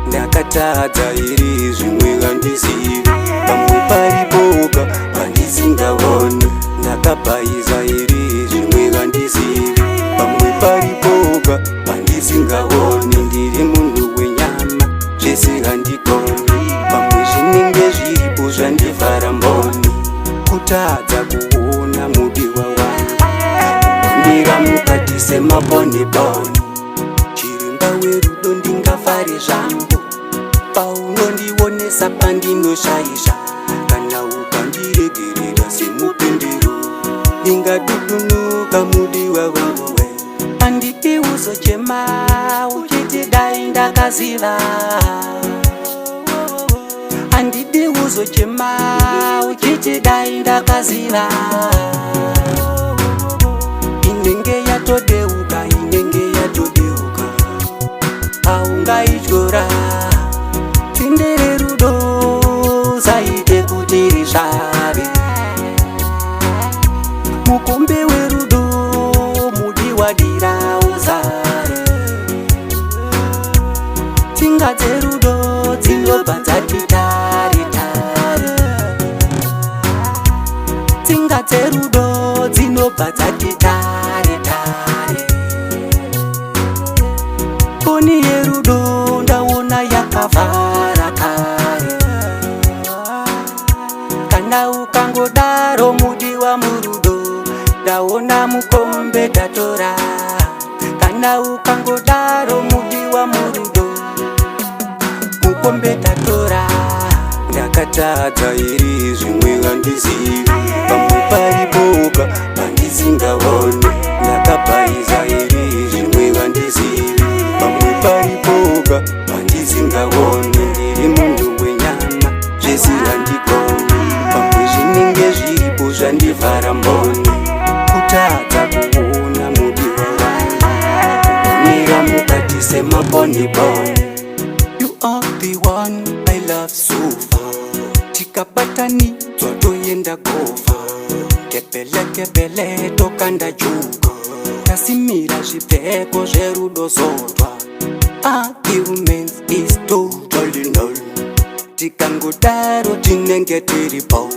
Ndakatadza iri zvimwe vandizivi, pamwe paripoga vandisingaoni. Ndakabhaiza iri zvimwe vandizivi, pamwe paripoga vandisingaoni. Ndiri munhu wenyama, zvese handikoni, pamwe zvinenge zviripo zvandivhara mboni. Kutadza kuona mudiwa wangu, ndira mukati semaboniboni. Chiremba werudo ndingafare zvangu, paunondionesa pandinoshaisha. Kana ukandiregerera semupendero, ndingadudunuka mudiwa wangu we. Handidi uzochema uchiti dai ndakaziva, handidi uzochema uchiti dai ndakaziva. Inenge yatodeuka, inenge yatodeuka, haungaityora. Tindere rudo saite kuti risvave, mukombe werudo mudiwadira uzare. Tsinga dzerudo dzinobva dzati tare tare, tsinga dzerudo dzinobva dzati tare tare. Mboni yerudo ndaona yakavhara kare. Kana ukangodaro mudiwa murudo, ndaona mukombe tatora. Kana ukangodaro mudiwa murudo, mukombe tatora. Ndakatadza iri zvimwe vandizivi, pamwe paripoga vandisingaoni. Ndakabhaiza iri zvimwe vandizivi, pamwe paripoga vandisingaoni. Ndiri munhu wenyama, zvese handikoni, pamwe zvinenge zviripo zvandivhara mboni. Kutadza kuona mudiwa wangu, ndira mukati semaboniboni. You are the one I love so far, tikabatanidzwa toenda kova. Kepele kepele tokanda juga, tasimira zvipfeko zverudo zotwa. Arguments is totally null, tikangodaro tinenge tiripo.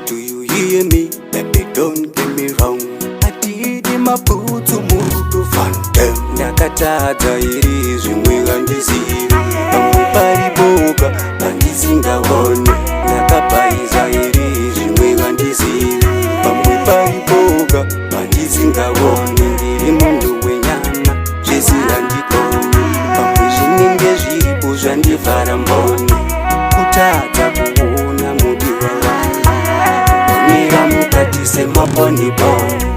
Do you hear me? Baby, don't get me wrong. Atidi mabutsu murudo phantom. Ndakatadza iri zvimwe vandizivi, pamwe paripoga vandisingaoni. Ndakabhaiza iri zvimwe vandizivi, pamwe paripoga vandisingaoni. Ndiri munhu wenyama, zvese handikoni, pamwe zvinenge zviripo zvandivhara mboni. Kutadza kuona mudiwa wangu, ndira mukati semaboniboni.